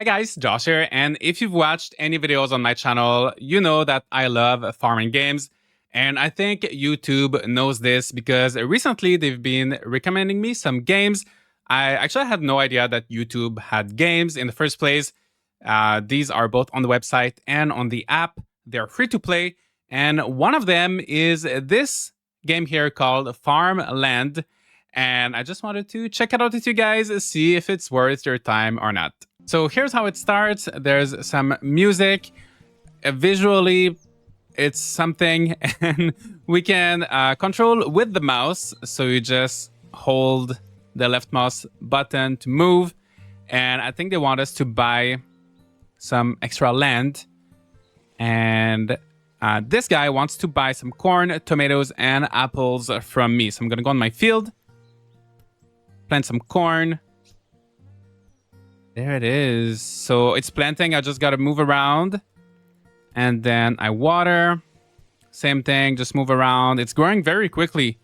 Hey guys, Josh here, and if you've watched any videos on my channel, you know that I love farming games, and I think YouTube knows this because recently they've been recommending me some games. I actually had no idea that YouTube had games in the first place. These are both on the website and on the app. They're free to play, and one of them is this game here called Farmland, and I just wanted to check it out with you guys, see if it's worth your time or not. So here's how it starts. There's some music. Visually, it's something, and we can control with the mouse. So you just hold the left mouse button to move. And I think they want us to buy some extra land. And this guy wants to buy some corn, tomatoes, and apples from me. So I'm going to go on my field, plant some corn. There it is. So it's planting. I just got to move around. And then I water. Same thing. Just move around. It's growing very quickly.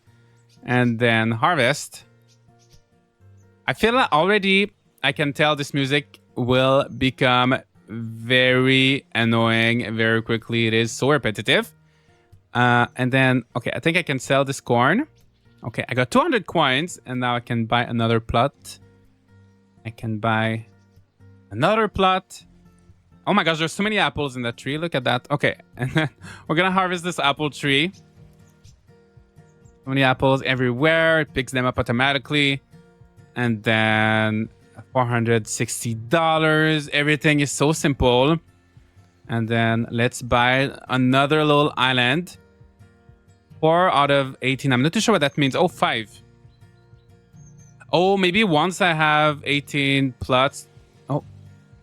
And then harvest. I feel like already I can tell this music will become very annoying very quickly. It is so repetitive. And then, okay, I think I can sell this corn. Okay, I got 200 coins. And now I can buy another plot. I can buy another plot. Oh my gosh, there's so many apples in that tree. Look at that. Okay, and then we're gonna harvest this apple tree. So many apples everywhere. It picks them up automatically. And then $460. Everything is so simple. And then let's buy another little island. 4 out of 18. I'm not too sure what that means. Oh, 5. Oh, maybe once I have 18 plots.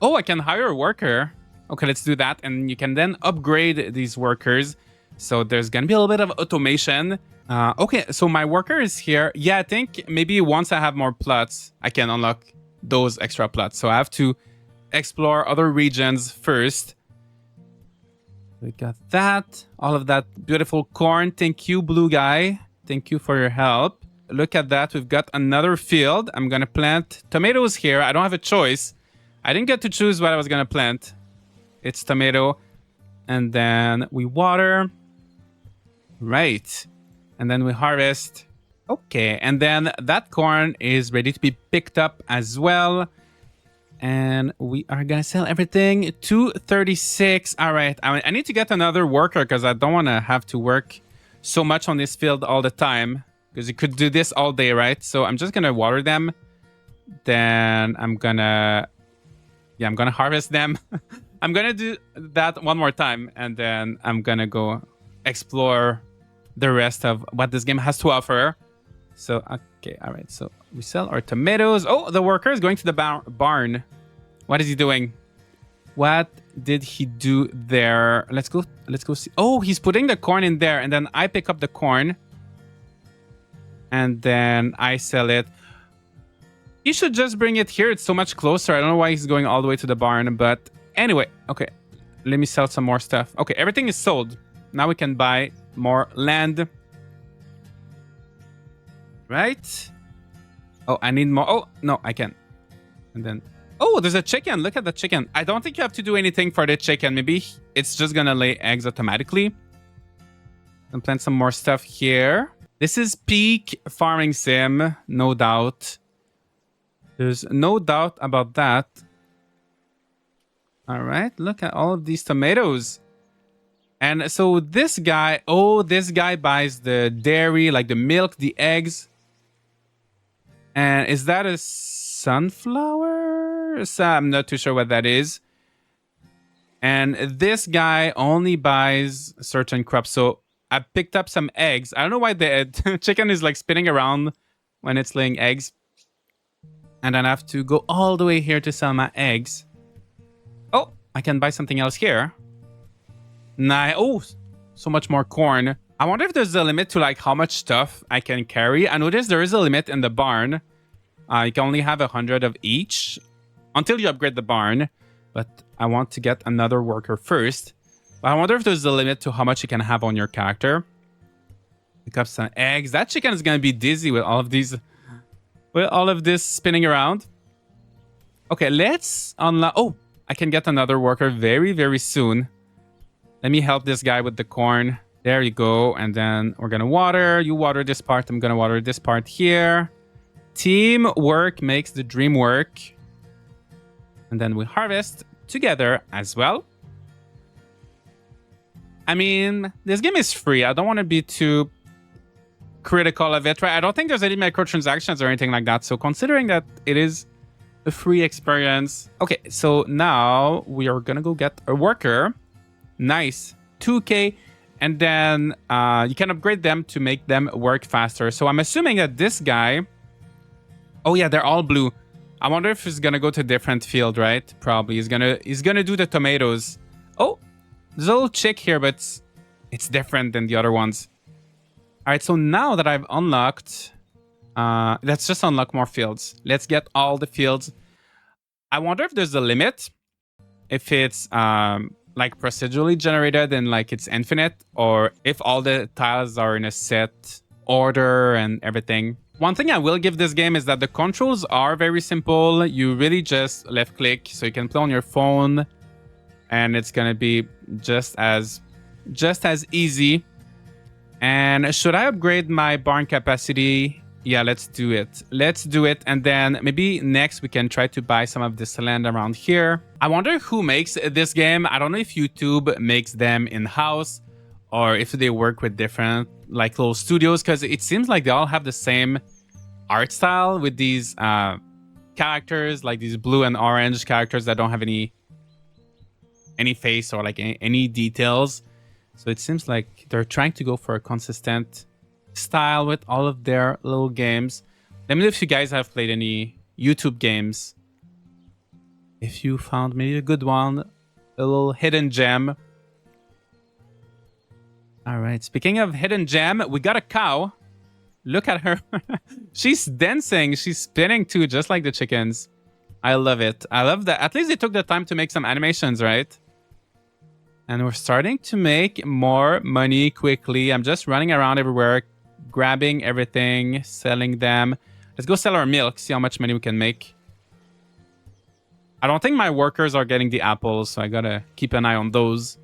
Oh, I can hire a worker. Okay, let's do that. And you can then upgrade these workers. So there's going to be a little bit of automation. Okay, so my worker is here. Yeah, I think maybe once I have more plots, I can unlock those extra plots. So I have to explore other regions first. We got that. All of that beautiful corn. Thank you, blue guy. Thank you for your help. Look at that. We've got another field. I'm going to plant tomatoes here. I don't have a choice. I didn't get to choose what I was going to plant. It's tomato. And then we water. Right. And then we harvest. Okay. And then that corn is ready to be picked up as well. And we are going to sell everything. 236. All right. I need to get another worker because I don't want to have to work so much on this field all the time. Because you could do this all day, right? So I'm just going to water them. Then I'm going to... Yeah, I'm going to harvest them. I'm going to do that one more time. And then I'm going to go explore the rest of what this game has to offer. So, okay. All right. So we sell our tomatoes. Oh, the worker is going to the barn. What is he doing? What did he do there? Let's go see. Oh, he's putting the corn in there. And then I pick up the corn. And then I sell it. He should just bring it here. It's so much closer. I don't know why he's going all the way to the barn. But anyway, okay. Let me sell some more stuff. Okay, everything is sold. Now we can buy more land. Right? Oh, I need more. Oh, no, I can. And then... Oh, there's a chicken. Look at the chicken. I don't think you have to do anything for the chicken. Maybe it's just going to lay eggs automatically. And plant some more stuff here. This is peak farming sim, no doubt. There's no doubt about that. All right, look at all of these tomatoes. And so this guy, oh, this guy buys the dairy, like the milk, the eggs. And is that a sunflower? So I'm not too sure what that is. And this guy only buys certain crops. So I picked up some eggs. I don't know why the chicken is like spinning around when it's laying eggs. And then I have to go all the way here to sell my eggs. Oh, I can buy something else here. Nice. Oh, so much more corn. I wonder if there's a limit to like how much stuff I can carry. I noticed there is a limit in the barn. You can only have 100 of each until you upgrade the barn. But I want to get another worker first. But I wonder if there's a limit to how much you can have on your character. Pick up some eggs. That chicken is going to be dizzy with all of these... With all of this spinning around. Okay, let's unlock... Oh, I can get another worker very, very soon. Let me help this guy with the corn. There you go. And then we're going to water. You water this part. I'm going to water this part here. Teamwork makes the dream work. And then we harvest together as well. I mean, this game is free. I don't want to be too critical of it, right? I don't think there's any microtransactions or anything like that. So considering that it is a free experience. Okay, so now we are going to go get a worker. Nice. 2K. And then you can upgrade them to make them work faster. So I'm assuming that this guy... Oh, yeah, they're all blue. I wonder if he's going to go to a different field, right? Probably. He's gonna do the tomatoes. Oh, there's a little chick here, but it's different than the other ones. All right, so now that I've unlocked... let's just unlock more fields. Let's get all the fields. I wonder if there's a limit. If it's... like procedurally generated and like it's infinite, or if all the tiles are in a set order and everything. One thing I will give this game is that the controls are very simple. You really just left click, so you can play on your phone and it's gonna be just as easy. And should I upgrade my barn capacity? Yeah, let's do it. Let's do it. And then maybe next we can try to buy some of this land around here. I wonder who makes this game. I don't know if YouTube makes them in-house or if they work with different like little studios, because it seems like they all have the same art style with these characters, like these blue and orange characters that don't have any face or like any details. So it seems like they're trying to go for a consistent style with all of their little games. Let me know if you guys have played any YouTube games. If you found maybe a good one, a little hidden gem. All right, speaking of hidden gem, we got a cow. Look at her. She's dancing. She's spinning too, just like the chickens. I love it. I love that. At least they took the time to make some animations, right? And we're starting to make more money quickly. I'm just running around everywhere, grabbing everything, selling them. Let's go sell our milk, see how much money we can make. I don't think my workers are getting the apples, so I gotta keep an eye on those.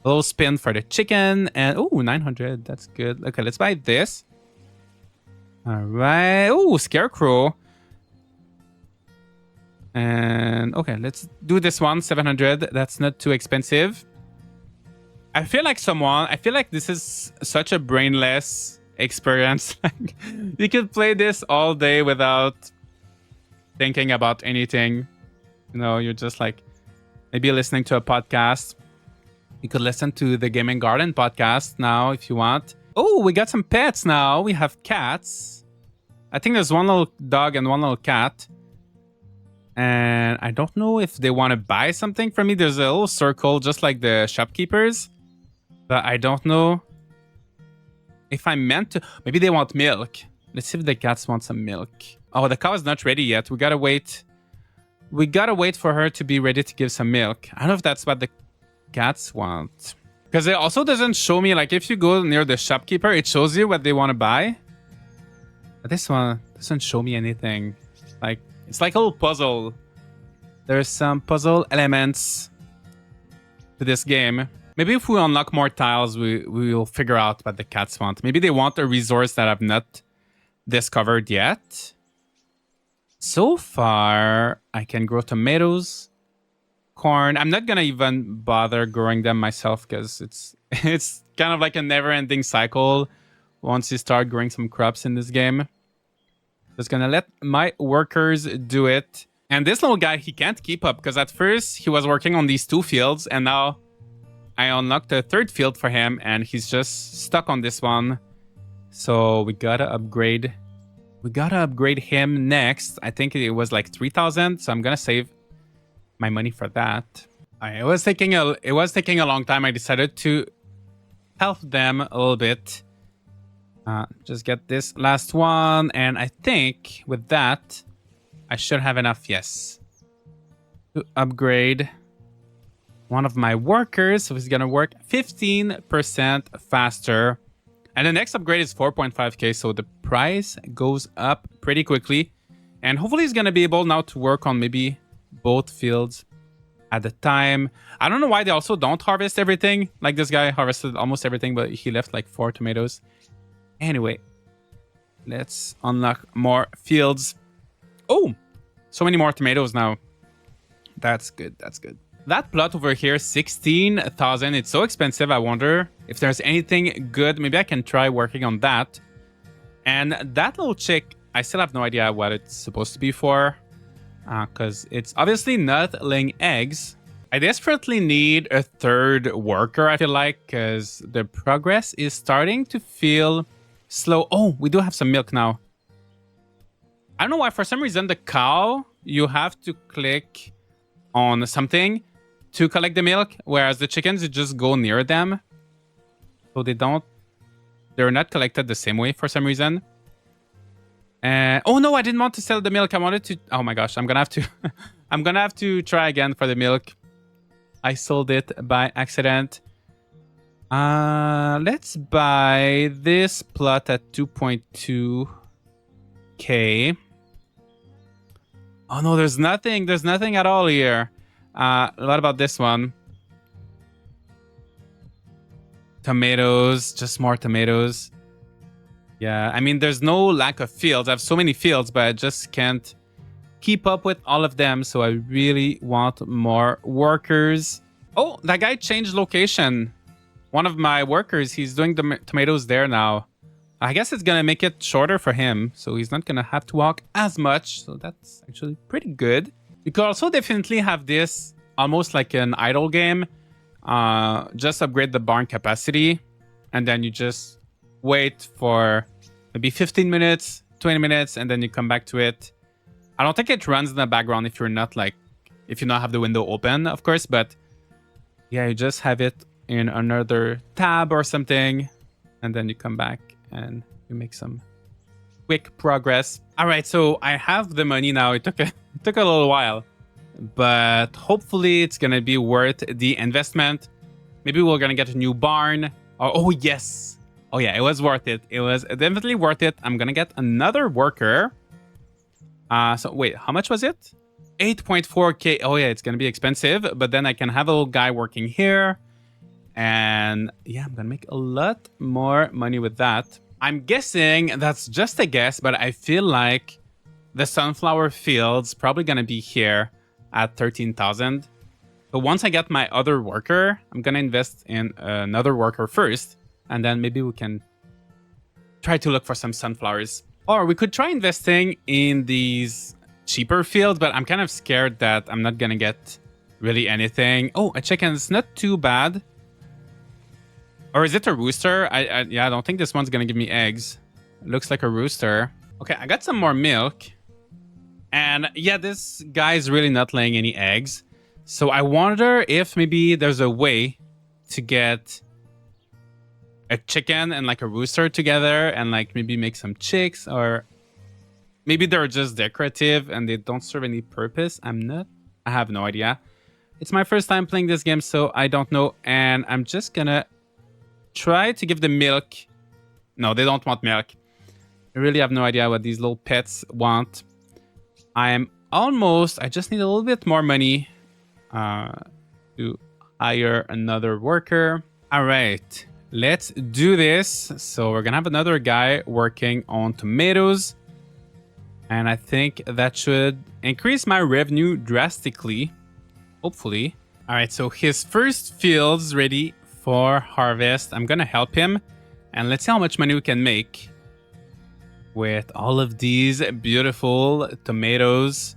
A little spin for the chicken, and oh, 900, that's good. Okay, let's buy this. All right. Oh, scarecrow. And okay, let's do this one, 700. That's not too expensive. I feel like this is such a brainless experience. Like, you could play this all day without thinking about anything. You know, you're just like maybe listening to a podcast. You could listen to the Gaming Garden podcast now if you want. Oh, we got some pets now. We have cats. I think there's one little dog and one little cat. And I don't know if they want to buy something from me. There's a little circle just like the shopkeepers. But I don't know if I'm meant to. Maybe they want milk. Let's see if the cats want some milk. Oh, the cow is not ready yet. We gotta wait. We gotta wait for her to be ready to give some milk. I don't know if that's what the cats want. Because it also doesn't show me, like if you go near the shopkeeper, it shows you what they want to buy. But this one doesn't show me anything. Like, it's like a little puzzle. There's some puzzle elements to this game. Maybe if we unlock more tiles, we will figure out what the cats want. Maybe they want a resource that I've not discovered yet. So far, I can grow tomatoes, corn. I'm not gonna even bother growing them myself because it's kind of like a never-ending cycle once you start growing some crops in this game. Just gonna let my workers do it. And this little guy, he can't keep up because at first he was working on these 2 fields and now I unlocked a 3rd field for him and he's just stuck on this one. So we gotta upgrade. We gotta upgrade him next. I think it was like 3,000. So I'm gonna save my money for that. It was taking a long time. I decided to help them a little bit. Just get this last one. And I think with that, I should have enough, yes, to upgrade one of my workers. So he's going to work 15% faster. And the next upgrade is 4.5k. So the price goes up pretty quickly. And hopefully he's going to be able now to work on maybe both fields at the time. I don't know why they also don't harvest everything. Like this guy harvested almost everything, but he left like 4 tomatoes. Anyway, let's unlock more fields. Oh, so many more tomatoes now. That's good. That's good. That plot over here, 16,000. It's so expensive. I wonder if there's anything good. Maybe I can try working on that. And that little chick, I still have no idea what it's supposed to be for. Because it's obviously not laying eggs. I desperately need a third worker, I feel like, because the progress is starting to feel slow. Oh, we do have some milk now. I don't know why, for some reason, the cow, you have to click on something to collect the milk, whereas the chickens, you just go near them. So they're not collected the same way for some reason. Oh no, I didn't want to sell the milk. I wanted to, oh my gosh, I'm gonna have to, I'm gonna have to try again for the milk. I sold it by accident. Let's buy this plot at 2.2k. Oh no, there's nothing at all here. What about this one? Tomatoes, just more tomatoes. Yeah, I mean, there's no lack of fields. I have so many fields, but I just can't keep up with all of them. So I really want more workers. Oh, that guy changed location. One of my workers, he's doing the tomatoes there now. I guess it's going to make it shorter for him. So he's not going to have to walk as much. So that's actually pretty good. You could also definitely have this almost like an idle game. Just upgrade the barn capacity. And then you just wait for maybe 15 minutes, 20 minutes, and then you come back to it. I don't think it runs in the background if you not have the window open, of course. But yeah, you just have it in another tab or something. And then you come back and you make some quick progress. All right, so I have the money now. It took a little while, but hopefully it's gonna be worth the investment. Maybe we're gonna get a new barn. Oh yes, oh yeah, it was worth it. It was definitely worth it. I'm gonna get another worker. So wait, how much was it? 8.4k. Oh yeah, it's gonna be expensive, but then I can have a little guy working here. And yeah, I'm gonna make a lot more money with that. I'm guessing, that's just a guess, but I feel like the sunflower field's probably gonna be here at 13,000. But once I get my other worker, I'm gonna invest in another worker first, and then maybe we can try to look for some sunflowers. Or we could try investing in these cheaper fields, but I'm kind of scared that I'm not gonna get really anything. Oh, a chicken, it's not too bad. Or is it a rooster? Yeah, I don't think this one's gonna give me eggs. It looks like a rooster. Okay, I got some more milk. And yeah, this guy's really not laying any eggs. So I wonder if maybe there's a way to get a chicken and like a rooster together and like maybe make some chicks, or maybe they're just decorative and they don't serve any purpose. I have no idea. It's my first time playing this game, so I don't know. And I'm just gonna try to give them milk. No, they don't want milk. I really have no idea what these little pets want. I just need a little bit more money to hire another worker. All right, let's do this. So we're gonna have another guy working on tomatoes. And I think that should increase my revenue drastically, hopefully. All right, so his first field's ready for harvest. I'm gonna help him, and let's see how much money we can make with all of these beautiful tomatoes.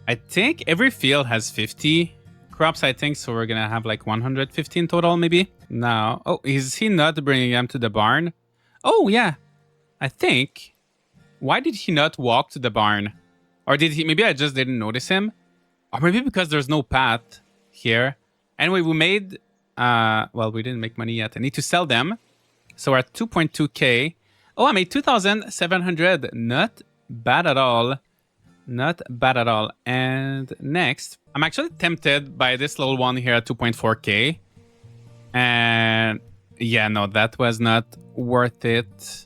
I think every field has 50 crops, I think, so we're gonna have like 115 total maybe. Now, oh, is he not bringing them to the barn? Oh yeah, I think. Why did he not walk to the barn? Or did he, maybe I just didn't notice him? Or maybe because there's no path here. Anyway, we made well, we didn't make money yet. I need to sell them. So we're at 2.2k. Oh, I made 2,700. Not bad at all. Not bad at all. And next, I'm actually tempted by this little one here at 2.4k. And yeah, no, that was not worth it.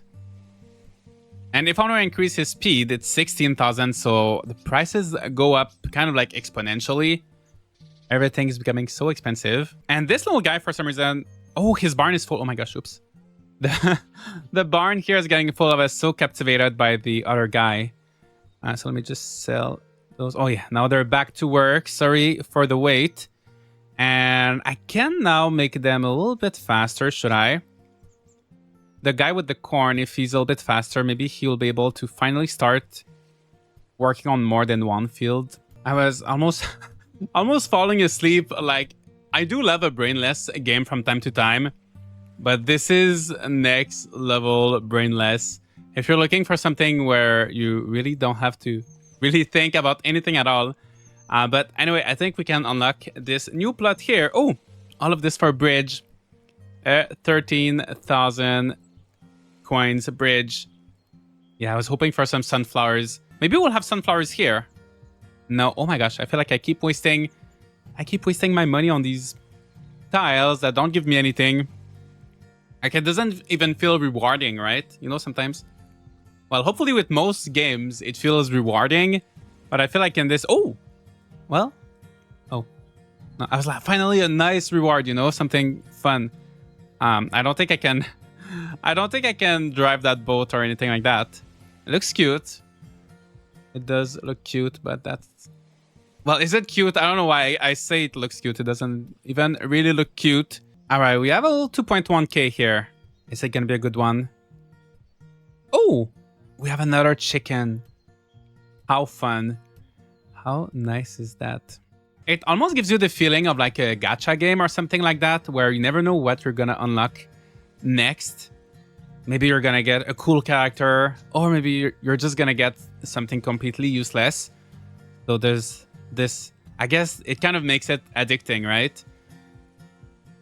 And if I want to increase his speed, it's 16,000. So the prices go up kind of like exponentially. Everything is becoming so expensive. And this little guy, for some reason, oh, his barn is full. Oh my gosh, oops. The barn here is getting full. I was so captivated by the other guy. So let me just sell those. Oh yeah, now they're back to work. Sorry for the wait. And I can now make them a little bit faster, should I? The guy with the corn, if he's a little bit faster, maybe he'll be able to finally start working on more than one field. I was almost almost falling asleep. Like, I do love a brainless game from time to time, but this is next level brainless. If you're looking for something where you really don't have to really think about anything at all. But anyway, I think we can unlock this new plot here. Oh, all of this for a bridge. 13,000 coins, a bridge. Yeah, I was hoping for some sunflowers. Maybe we'll have sunflowers here. No, oh my gosh, I feel like I keep wasting my money on these tiles that don't give me anything. Like, it doesn't even feel rewarding, right? You know, sometimes. Well, hopefully with most games, it feels rewarding. But I feel like in this... Oh! Well... Oh. No, I was like, finally a nice reward, you know? Something fun. I don't think I can... I don't think I can drive that boat or anything like that. It looks cute. It does look cute, but that's... Well, is it cute? I don't know why I say it looks cute. It doesn't even really look cute. All right, we have a little 2.1k here. Is it going to be a good one? Oh! We have another chicken. How fun. How nice is that? It almost gives you the feeling of like a gacha game or something like that, where you never know what you're going to unlock next. Maybe you're going to get a cool character, or maybe you're just going to get something completely useless. So there's this, I guess it kind of makes it addicting, right?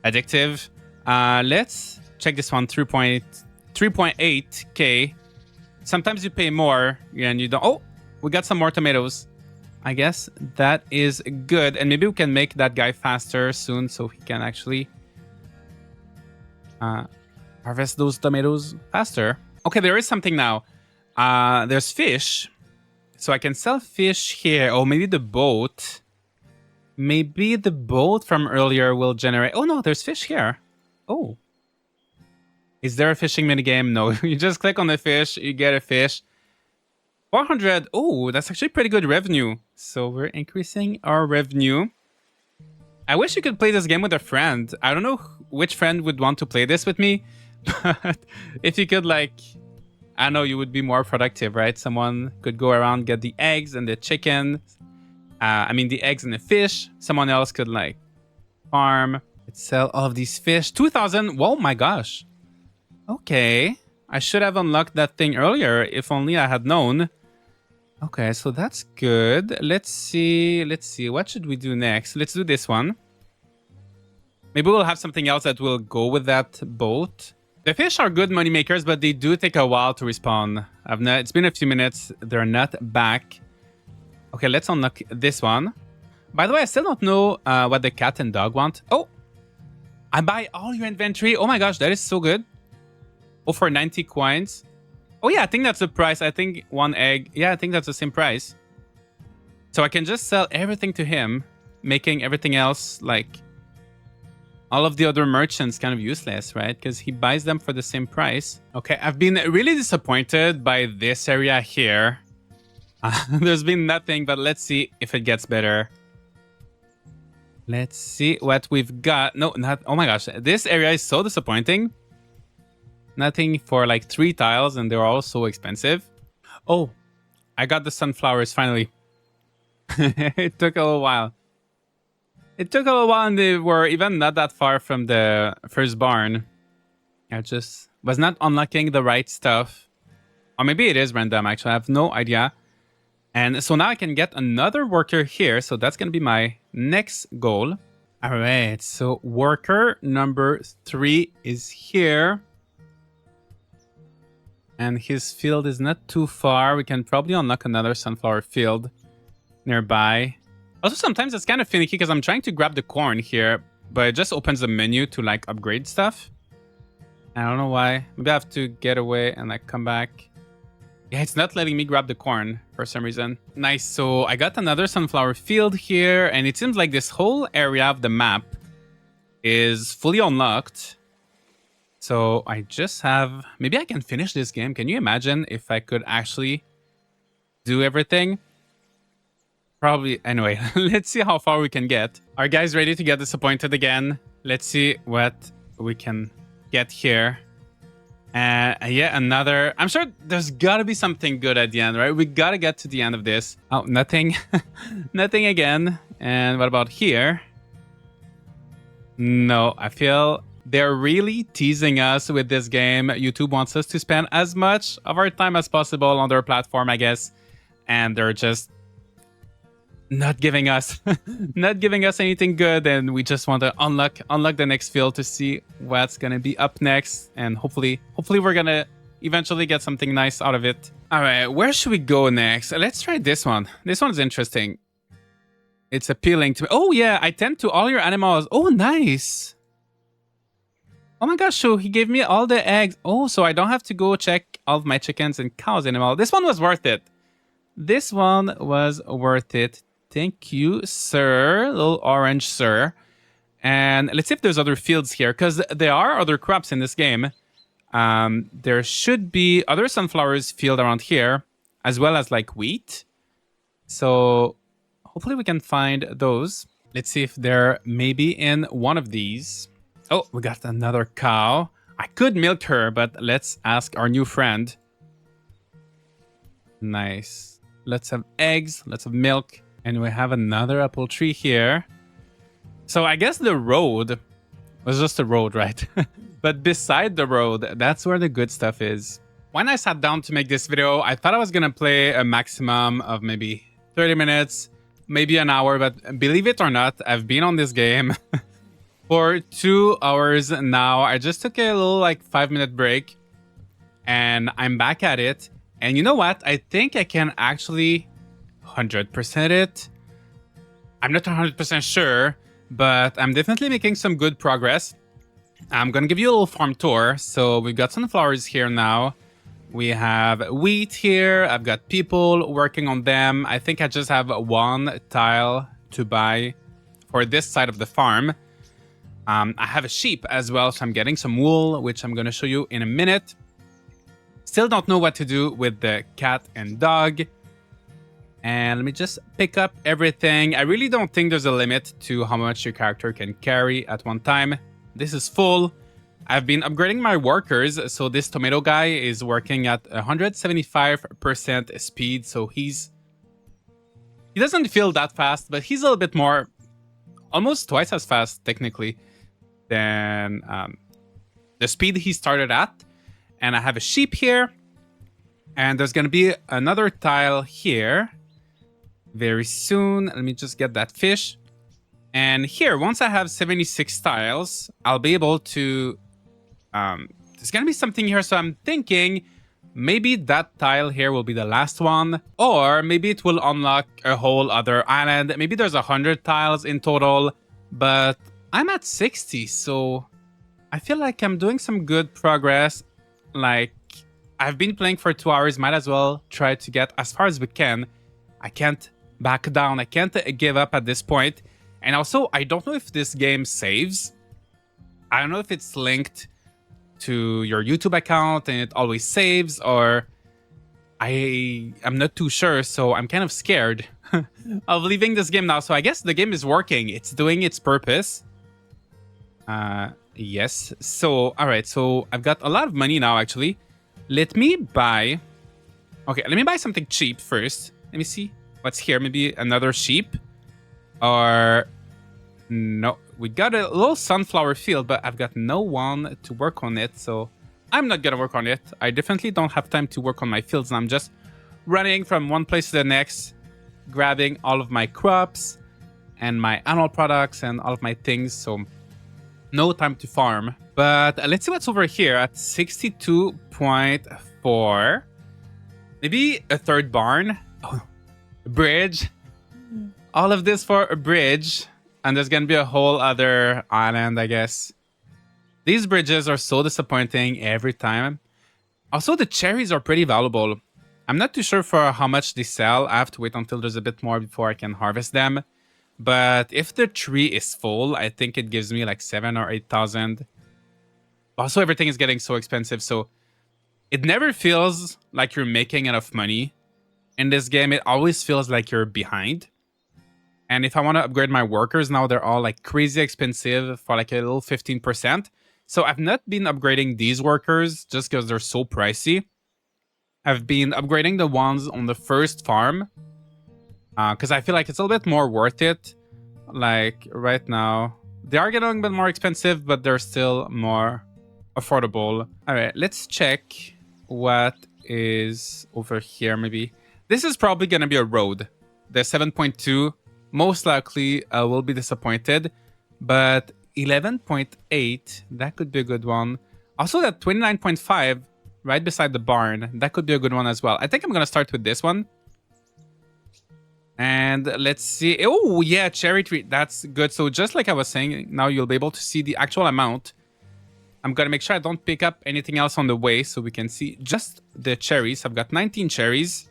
Addictive. Let's check this one, 3.8k. Sometimes you pay more and you don't. Oh, we got some more tomatoes. I guess that is good. And maybe we can make that guy faster soon so he can actually harvest those tomatoes faster. Okay, there is something now. There's fish. So I can sell fish here. Oh, maybe the boat. Maybe the boat from earlier will generate... Oh, no, there's fish here. Oh. Is there a fishing minigame? No, you just click on the fish, you get a fish. 400. Oh, that's actually pretty good revenue. So we're increasing our revenue. I wish you could play this game with a friend. I don't know which friend would want to play this with me. But if you could, like... I know you would be more productive, right? Someone could go around, get the eggs and the chicken. The eggs and the fish. Someone else could, like, farm. Sell all of these fish. 2,000. Whoa, my gosh. Okay. I should have unlocked that thing earlier if only I had known. Okay, so that's good. Let's see. What should we do next? Let's do this one. Maybe we'll have something else that will go with that boat. The fish are good money makers, but they do take a while to respawn. It's been a few minutes. They're not back. Okay, let's unlock this one. By the way, I still don't know what the cat and dog want. Oh! I buy all your inventory. Oh my gosh, that is so good. Oh, for 90 coins. Oh yeah, I think that's the price. I think one egg. Yeah, I think that's the same price. So I can just sell everything to him, making everything else, like, all of the other merchants kind of useless, right? Because he buys them for the same price. Okay, I've been really disappointed by this area here. There's been nothing, but let's see if it gets better. Let's see what we've got. No, not... Oh my gosh, this area is so disappointing. Nothing for like 3 tiles, and they're all so expensive. Oh, I got the sunflowers finally. It took a little while. It took a little while, and they were even not that far from the first barn. I just was not unlocking the right stuff. Or maybe it is random, actually. I have no idea. And so now I can get another worker here. So that's going to be my next goal. All right. So worker number 3 is here. And his field is not too far. We can probably unlock another sunflower field nearby. Also, sometimes it's kind of finicky because I'm trying to grab the corn here, but it just opens the menu to like upgrade stuff. I don't know why. Maybe I have to get away and like come back. Yeah, it's not letting me grab the corn for some reason. Nice. So I got another sunflower field here, and it seems like this whole area of the map is fully unlocked. So I just have... Maybe I can finish this game. Can you imagine if I could actually do everything? Probably. Anyway, let's see how far we can get. Are you guys ready to get disappointed again? Let's see what we can get here. Yeah, another... I'm sure there's got to be something good at the end, right? We got to get to the end of this. Oh, nothing. Nothing again. And what about here? No, I feel they're really teasing us with this game. YouTube wants us to spend as much of our time as possible on their platform, I guess. And they're just not giving us anything good, and we just want to unlock the next field to see what's gonna be up next, and hopefully we're gonna eventually get something nice out of it. All right, where should we go next? Let's try this one. This one's interesting. It's appealing to me. Oh yeah, I tend to all your animals. Oh, nice. Oh my gosh, so he gave me all the eggs. Oh, so I don't have to go check all of my chickens and cows anymore. This one was worth it. This one was worth it. Thank you, sir. Little orange, sir. And let's see if there's other fields here, because there are other crops in this game. There should be other sunflowers field around here, as well as like wheat. So hopefully we can find those. Let's see if they're maybe in one of these. Oh, we got another cow. I could milk her, but let's ask our new friend. Nice. Let's have eggs. Let's have milk. And we have another apple tree here. So I guess the road was just a road, right? But beside the road, that's where the good stuff is. When I sat down to make this video, I thought I was going to play a maximum of maybe 30 minutes, maybe an hour. But believe it or not, I've been on this game for 2 hours now. I just took a little like 5-minute break and I'm back at it. And you know what? I think I can actually 100% it. I'm not 100% sure, but I'm definitely making some good progress. I'm gonna give you a little farm tour. So we've got sunflowers here now. We have wheat here. I've got people working on them. I think I just have one tile to buy for this side of the farm. I have a sheep as well, so I'm getting some wool, which I'm gonna show you in a minute. Still don't know what to do with the cat and dog. And let me just pick up everything. I really don't think there's a limit to how much your character can carry at one time. This is full. I've been upgrading my workers. So this tomato guy is working at 175% speed. So he doesn't feel that fast, but he's a little bit more, almost twice as fast technically than the speed he started at. And I have a sheep here. And there's going to be another tile here very soon. Let me just get that fish. And here, once I have 76 tiles, I'll be able to... there's going to be something here. So I'm thinking maybe that tile here will be the last one. Or maybe it will unlock a whole other island. Maybe there's 100 tiles in total. But I'm at 60. So I feel like I'm doing some good progress. Like, I've been playing for 2 hours. Might as well try to get as far as we can. I can't back down. I can't give up at this point. And also, I don't know if this game saves. I don't know if it's linked to your YouTube account and it always saves, or I'm not too sure. So I'm kind of scared of leaving this game now. So I guess the game is working. It's doing its purpose. Yes. So, all right. So I've got a lot of money now, actually. Let me buy... Okay, let me buy something cheap first. Let me see what's here. Maybe another sheep. Or... No, we got a little sunflower field, but I've got no one to work on it. So I'm not going to work on it. I definitely don't have time to work on my fields. And I'm just running from one place to the next, grabbing all of my crops and my animal products and all of my things. So no time to farm. But let's see what's over here at 62.4. Maybe a third barn. Oh, a bridge. All of this for a bridge. And there's going to be a whole other island, I guess. These bridges are so disappointing every time. Also, the cherries are pretty valuable. I'm not too sure for how much they sell. I have to wait until there's a bit more before I can harvest them. But if the tree is full, I think it gives me like 7 or 8,000. Also, everything is getting so expensive, so it never feels like you're making enough money. In this game, it always feels like you're behind. And if I want to upgrade my workers now, they're all like crazy expensive for like a little 15%. So I've not been upgrading these workers just because they're so pricey. I've been upgrading the ones on the first farm because I feel like it's a little bit more worth it. Like right now, they are getting a bit more expensive, but they're still more affordable. All right, let's check what is over here maybe. This is probably going to be a road. The 7.2 most likely will be disappointed, but 11.8, that could be a good one. Also that 29.5 right beside the barn, that could be a good one as well. I think I'm going to start with this one. And let's see. Oh, yeah, cherry tree. That's good. So just like I was saying, now you'll be able to see the actual amount. I'm going to make sure I don't pick up anything else on the way so we can see just the cherries. I've got 19 cherries.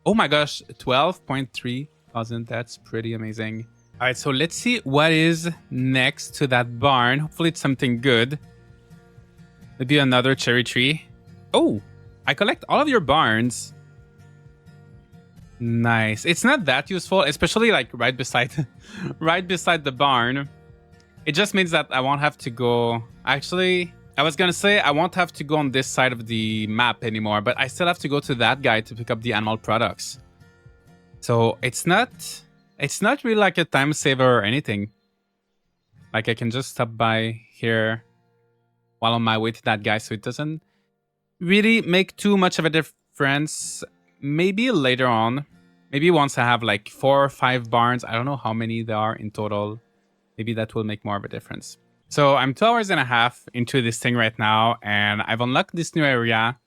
Oh my gosh, 12.3 thousand. That's pretty amazing. All right, so let's see what is next to that barn. Hopefully it's something good. Maybe another cherry tree. Oh, I collect all of your barns. Nice. It's not that useful, especially like right beside the barn. It just means that I won't have to go. Actually, I was gonna say I won't have to go on this side of the map anymore, but I still have to go to that guy to pick up the animal products. So it's not really like a time saver or anything. Like I can just stop by here while on my way to that guy, so it doesn't really make too much of a difference. Maybe later on, maybe once I have like 4 or 5 barns, I don't know how many there are in total. Maybe that will make more of a difference. So I'm 2 hours and a half into this thing right now, and I've unlocked this new area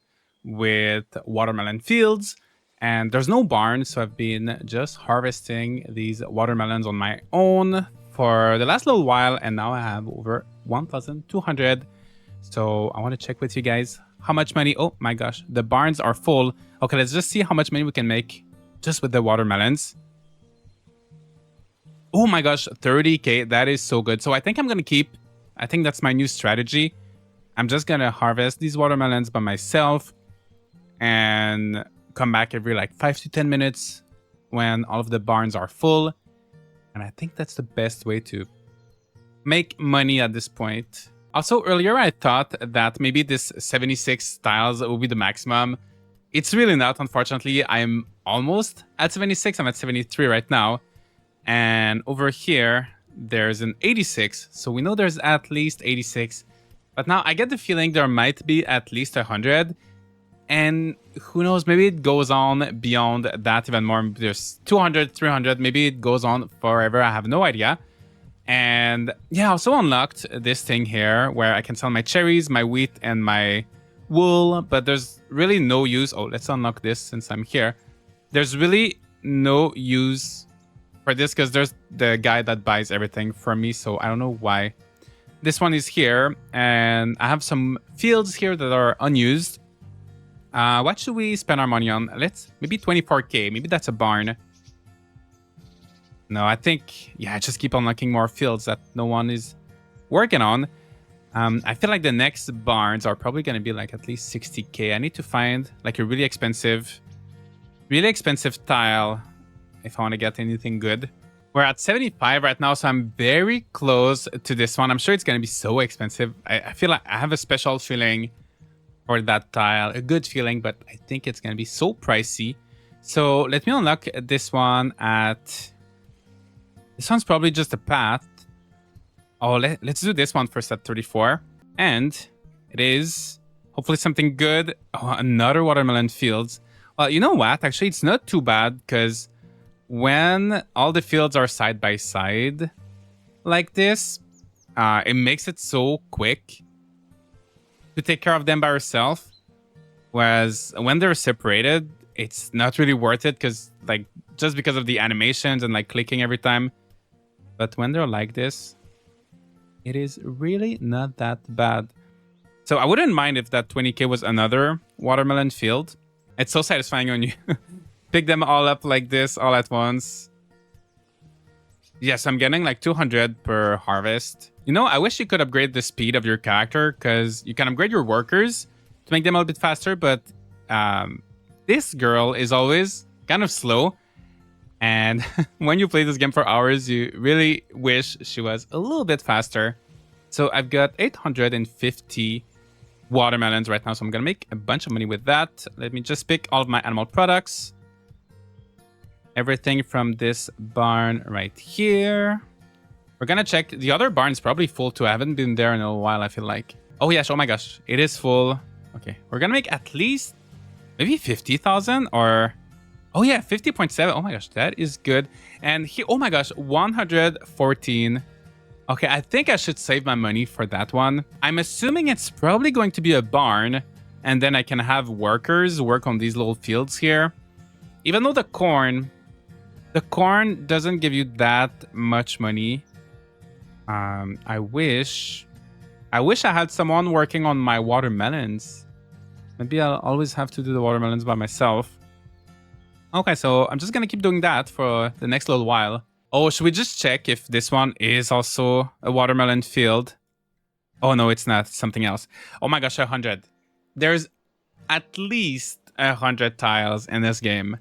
with watermelon fields, and there's no barn, so I've been just harvesting these watermelons on my own for the last little while, and now I have over 1,200. So I want to check with you guys how much money. Oh my gosh, the barns are full. Okay, let's just see how much money we can make just with the watermelons. Oh my gosh, 30k. That is so good. So I think I'm going to keep, I think that's my new strategy. I'm just going to harvest these watermelons by myself and come back every like 5 to 10 minutes when all of the barns are full. And I think that's the best way to make money at this point. Also, earlier I thought that maybe this 76 tiles will be the maximum. It's really not, unfortunately. I'm almost at 76. I'm at 73 right now. And over here, there's an 86. So we know there's at least 86. But now I get the feeling there might be at least 100. And who knows, maybe it goes on beyond that even more. There's 200, 300. Maybe it goes on forever. I have no idea. And yeah, I also unlocked this thing here where I can sell my cherries, my wheat, and my wool. But there's really no use. Oh, let's unlock this since I'm here. There's really no use for this because there's the guy that buys everything for me. So I don't know why. This one is here. And I have some fields here that are unused. What should we spend our money on? Let's maybe 24k. Maybe that's a barn. No, I think, yeah, just keep unlocking more fields that no one is working on. I feel like the next barns are probably going to be like at least 60k. I need to find like a really expensive tile if I want to get anything good. We're at 75 right now, so I'm very close to this one. I'm sure it's going to be so expensive. I feel like I have a special feeling for that tile, a good feeling, but I think it's going to be so pricey. So let me unlock this one at... This one's probably just a path. Oh, let's do this one first at 34. And it is hopefully something good. Oh, another watermelon fields. Well, you know what? Actually, it's not too bad because when all the fields are side by side like this, it makes it so quick to take care of them by yourself. Whereas when they're separated, it's not really worth it because like just because of the animations and like clicking every time. But when they're like this, it is really not that bad. So I wouldn't mind if that 20k was another watermelon field. It's so satisfying when you pick them all up like this all at once. Yes, I'm getting like 200 per harvest. You know, I wish you could upgrade the speed of your character because you can upgrade your workers to make them a little bit faster, but this girl is always kind of slow. And when you play this game for hours, you really wish she was a little bit faster. So I've got 850 watermelons right now, so I'm gonna make a bunch of money with that. Let me just pick all of my animal products. Everything from this barn right here. We're gonna check. The other barn's probably full too. I haven't been there in a while, I feel like. Oh yes, oh my gosh, it is full. Okay, we're gonna make at least maybe 50,000 or... Oh yeah, 50.7. Oh my gosh, that is good. And he, oh my gosh, 114. Okay, I think I should save my money for that one. I'm assuming it's probably going to be a barn, and then I can have workers work on these little fields here. Even though the corn doesn't give you that much money. I wish I had someone working on my watermelons. Maybe I'll always have to do the watermelons by myself. Okay, so I'm just gonna keep doing that for the next little while. Oh, should we just check if this one is also a watermelon field? Oh no, it's not. It's something else. Oh my gosh, 100. There's at least 100 tiles in this game.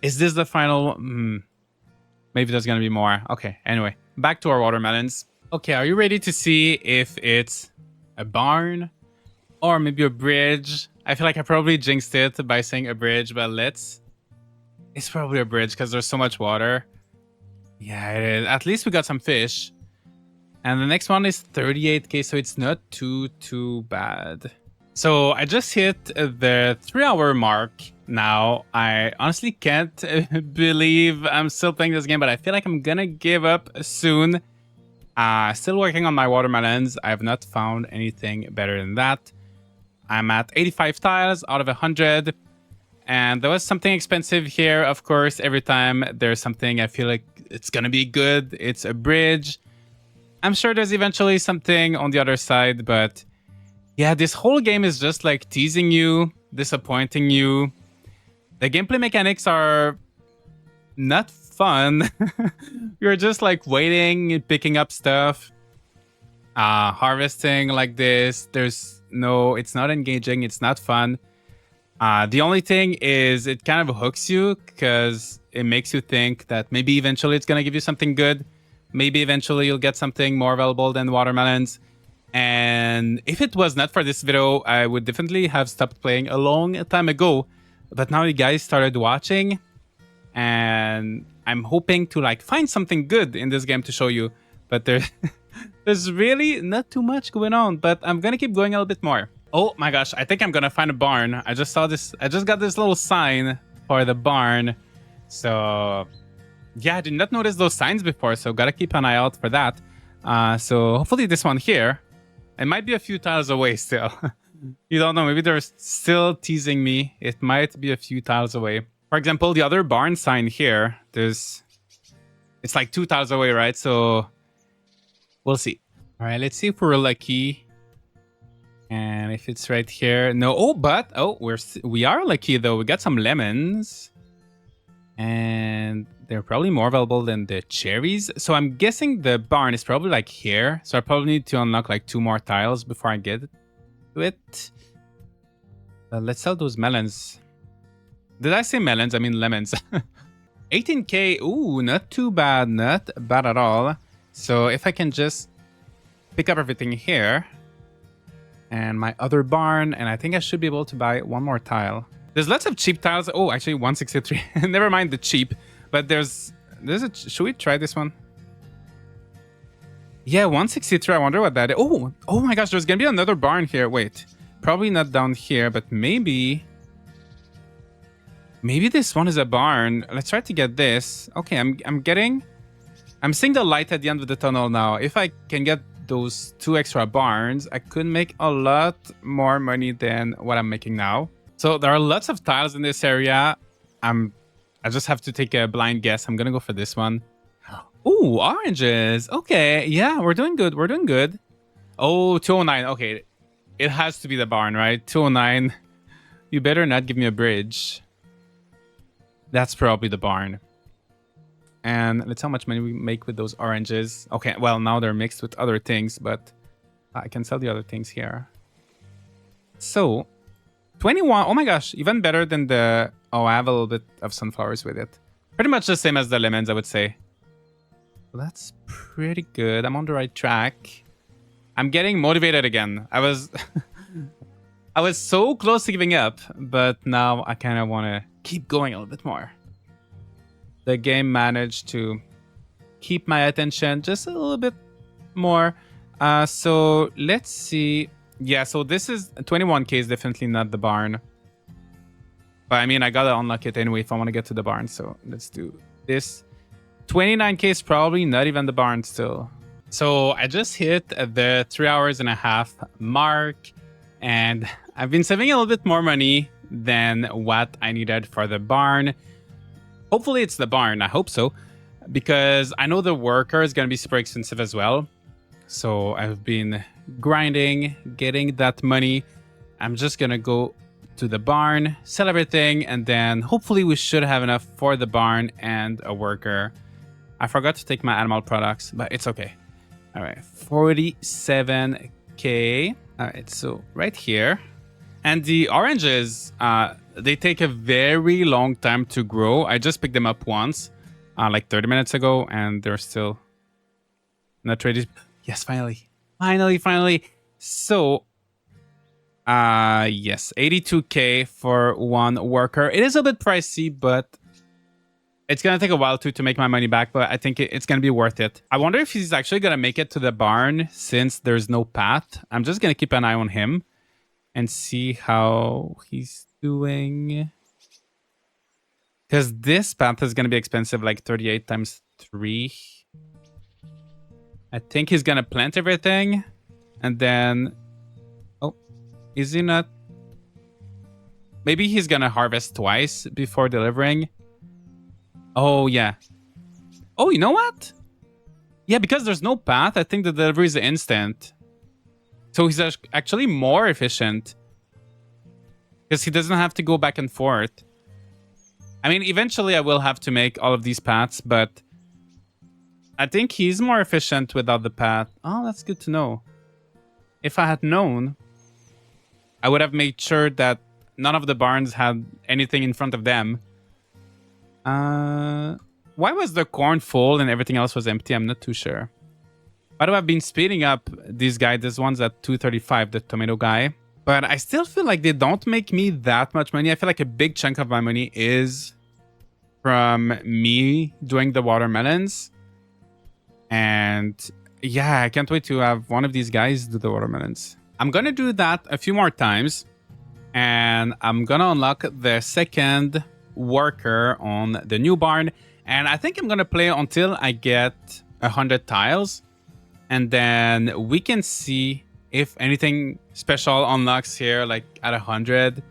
Is this the final? Maybe there's gonna be more. Okay, anyway, back to our watermelons. Okay, are you ready to see if it's a barn or maybe a bridge? I feel like I probably jinxed it by saying a bridge, but let's... It's probably a bridge because there's so much water. Yeah, it is. At least we got some fish. And the next one is 38k, so it's not too bad. So I just hit the 3-hour mark now. I honestly can't believe I'm still playing this game, but I feel like I'm gonna give up soon. Still working on my watermelons. I have not found anything better than that. I'm at 85 tiles out of 100. And there was something expensive here, of course. Every time there's something I feel like it's gonna be good, it's a bridge. I'm sure there's eventually something on the other side, but yeah, this whole game is just like teasing you, disappointing you. The gameplay mechanics are not fun. You're just like waiting, picking up stuff, harvesting like this. It's not engaging, it's not fun. The only thing is it kind of hooks you because it makes you think that maybe eventually it's going to give you something good. Maybe eventually you'll get something more valuable than watermelons. And if it was not for this video, I would definitely have stopped playing a long time ago. But now you guys started watching, and I'm hoping to like find something good in this game to show you. But there's really not too much going on, but I'm going to keep going a little bit more. Oh my gosh, I think I'm gonna find a barn. I just saw this. I just got this little sign for the barn. So yeah, I did not notice those signs before, so gotta keep an eye out for that. So hopefully this one here. It might be a few tiles away still. You don't know, maybe they're still teasing me. It might be a few tiles away. For example, the other barn sign here, it's like 2 tiles away, right? So we'll see. All right, let's see if we're lucky. And if it's right here, no. Oh, but we are lucky though. We got some lemons, and they're probably more valuable than the cherries. So I'm guessing the barn is probably like here. So I probably need to unlock like 2 more tiles before I get to it. Let's sell those melons. Did I say melons? I mean lemons. 18k. Ooh, not too bad. Not bad at all. So if I can just pick up everything here. And my other barn, and I think I should be able to buy 1 more tile. There's lots of cheap tiles. Oh, actually 163. Never mind the cheap. But there's a... Should we try this one? Yeah, 163. I wonder what that is. Oh my gosh, there's gonna be another barn here. Wait, probably not down here, but maybe this one is a barn. Let's try to get this. Okay, I'm seeing the light at the end of the tunnel now. If I can get those 2 extra barns, I could make a lot more money than what I'm making now. So there are lots of tiles in this area. I just have to take a blind guess. I'm gonna go for this one. Ooh, oranges. Okay, yeah, we're doing good. We're doing good. Oh, 209. Okay, it has to be the barn, right? 209. You better not give me a bridge. That's probably the barn. And let's see how much money we make with those oranges. Okay, well, now they're mixed with other things, but I can sell the other things here. So, 21. Oh my gosh, even better than the... Oh, I have a little bit of sunflowers with it. Pretty much the same as the lemons, I would say. Well, that's pretty good. I'm on the right track. I'm getting motivated again. I was... I was so close to giving up, but now I kind of want to keep going a little bit more. The game managed to keep my attention just a little bit more. So let's see. Yeah, so this is 21k is definitely not the barn. But I mean, I gotta unlock it anyway if I want to get to the barn. So let's do this. 29k is probably not even the barn still. So I just hit the 3 hours and a half mark. And I've been saving a little bit more money than what I needed for the barn. Hopefully it's the barn. I hope so. Because I know the worker is going to be super expensive as well. So I've been grinding, getting that money. I'm just going to go to the barn, sell everything, and then hopefully we should have enough for the barn and a worker. I forgot to take my animal products, but it's okay. All right, 47k. All right, so right here. And the oranges, they take a very long time to grow. I just picked them up once, like 30 minutes ago, and they're still not ready. Yes, finally. Finally. So, yes, 82k for one worker. It is a bit pricey, but it's going to take a while to make my money back, but I think it's going to be worth it. I wonder if he's actually going to make it to the barn since there's no path. I'm just going to keep an eye on him and see how he's doing. Because this path is going to be expensive, like 38 times 3. I think he's going to plant everything. And then... Oh, is he not? Maybe he's going to harvest twice before delivering. Oh, yeah. Oh, you know what? Yeah, because there's no path, I think the delivery is instant. So he's actually more efficient. Because he doesn't have to go back and forth. I mean, eventually I will have to make all of these paths, but I think he's more efficient without the path. Oh, that's good to know. If I had known, I would have made sure that none of the barns had anything in front of them. Why was the corn full and everything else was empty? I'm not too sure. Why do I've been speeding up this guy? This one's at 235, the tomato guy. But I still feel like they don't make me that much money. I feel like a big chunk of my money is from me doing the watermelons. And yeah, I can't wait to have one of these guys do the watermelons. I'm going to do that a few more times. And I'm going to unlock the second worker on the new barn. And I think I'm going to play until I get 100 tiles. And then we can see if anything special unlocks here, like at 100.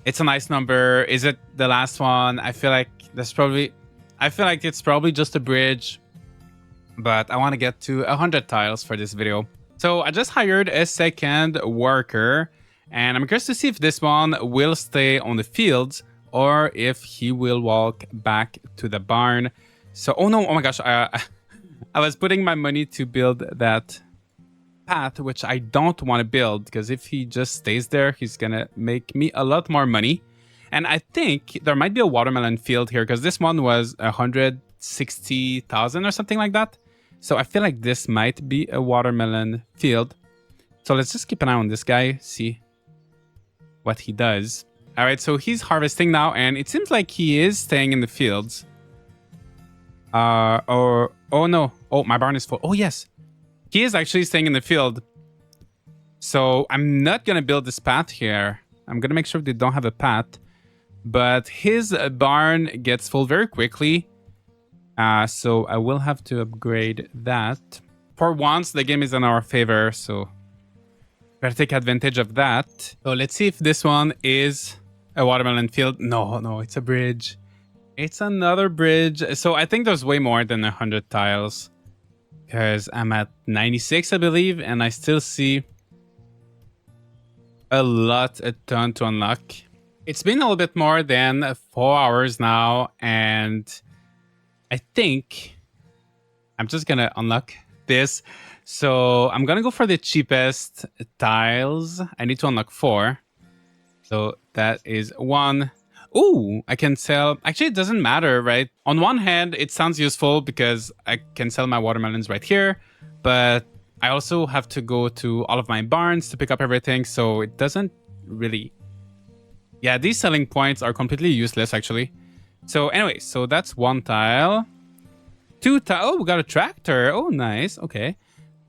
It's a nice number. Is it the last one? I feel like it's probably just a bridge. But I want to get to 100 tiles for this video. So I just hired a second worker. And I'm curious to see if this one will stay on the fields or if he will walk back to the barn. So, oh no, oh my gosh. I was putting my money to build that path, which I don't want to build, because if he just stays there, he's going to make me a lot more money. And I think there might be a watermelon field here, because this one was 160,000 or something like that. So I feel like this might be a watermelon field. So let's just keep an eye on this guy, see what he does. All right, so he's harvesting now, and it seems like he is staying in the fields. Oh no. Oh, my barn is full. Oh, yes. He is actually staying in the field. So I'm not going to build this path here. I'm going to make sure they don't have a path. But his barn gets full very quickly. So I will have to upgrade that. For once, the game is in our favor. So better take advantage of that. So let's see if this one is a watermelon field. No, it's a bridge. It's another bridge. So I think there's way more than 100 tiles. Because I'm at 96, I believe. And I still see a ton to unlock. It's been a little bit more than 4 hours now, and I think I'm just gonna unlock this. So I'm gonna go for the cheapest tiles. I need to unlock 4. So that is 1. Ooh, I can sell. Actually, it doesn't matter, right? On one hand, it sounds useful because I can sell my watermelons right here, but I also have to go to all of my barns to pick up everything, so it doesn't really... Yeah, these selling points are completely useless, actually. So anyway, so that's 1 tile. 2 tile. Oh, we got a tractor. Oh, nice. Okay.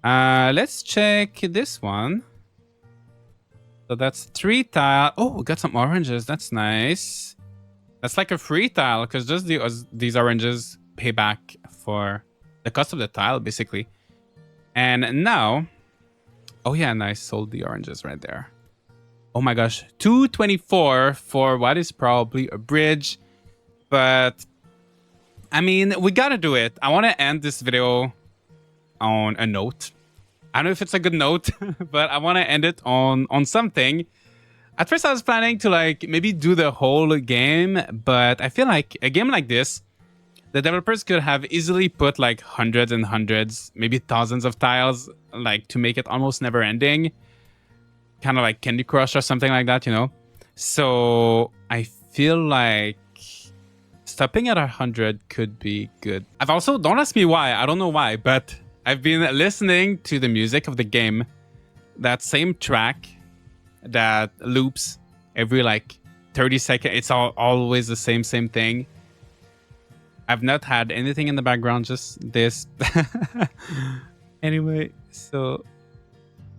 Let's check this one. So that's 3 tile. Oh, we got some oranges. That's nice. That's like a free tile because just these oranges pay back for the cost of the tile, basically. And now... Oh, yeah, nice. Sold the oranges right there. Oh my gosh, 224 for what is probably a bridge, but I mean, we gotta do it. I want to end this video on a note. I don't know if it's a good note, but I want to end it on something. At first, I was planning to like maybe do the whole game, but I feel like a game like this, the developers could have easily put like hundreds and hundreds, maybe thousands of tiles, like to make it almost never ending. Kind of like Candy Crush or something like that, you know? So I feel like stopping at 100 could be good. I've also, don't ask me why, I don't know why, but I've been listening to the music of the game. That same track that loops every like 30 seconds. It's always the same thing. I've not had anything in the background, just this. Anyway, so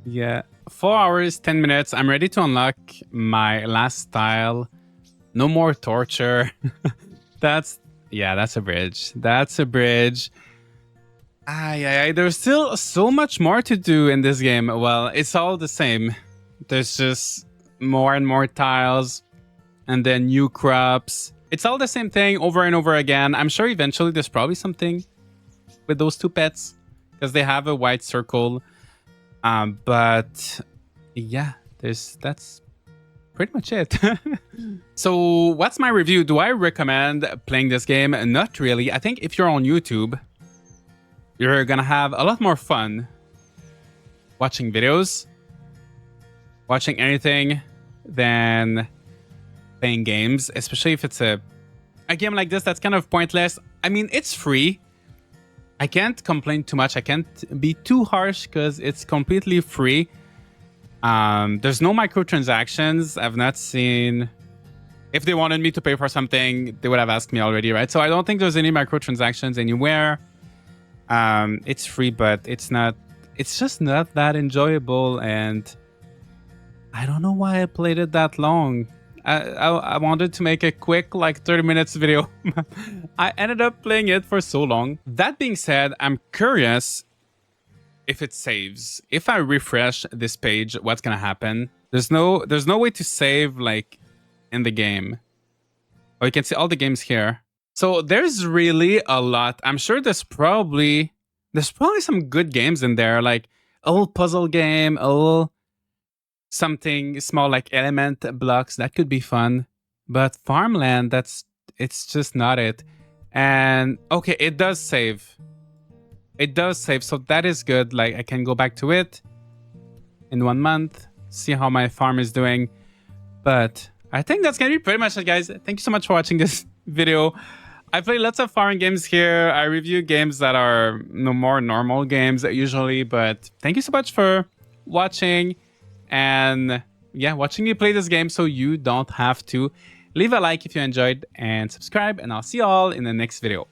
yeah. 4 hours, 10 minutes. I'm ready to unlock my last tile. No more torture. That's a bridge. That's a bridge. There's still so much more to do in this game. Well, it's all the same. There's just more and more tiles and then new crops. It's all the same thing over and over again. I'm sure eventually there's probably something with those 2 pets because they have a white circle. But yeah, that's pretty much it. So what's my review? Do I recommend playing this game? Not really. I think if you're on YouTube, you're gonna have a lot more fun watching videos, watching anything than playing games, especially if it's a game like this that's kind of pointless. I mean, it's free. I can't complain too much. I can't be too harsh because it's completely free. There's no microtransactions. I've not seen... If they wanted me to pay for something, they would have asked me already, right? So I don't think there's any microtransactions anywhere. It's free, but it's just not that enjoyable, and I don't know why I played it that long. I wanted to make a quick like 30 minutes video. I ended up playing it for so long. That being said, I'm curious if it saves. If I refresh this page, what's gonna happen? There's no way to save like in the game. Oh, you can see all the games here. So there's really a lot. I'm sure there's probably some good games in there, like a little puzzle game, a little something small like element blocks. That could be fun. But farmland, it's just not it. And okay, it does save. It does save, so that is good. Like I can go back to it in 1 month, see how my farm is doing. But I think that's gonna be pretty much it, guys. Thank you so much for watching this video. I play lots of farming games here. I review games that are no more normal games usually, but thank you so much for watching. And yeah, watching me play this game so you don't have to. Leave a like if you enjoyed and subscribe, and I'll see you all in the next video.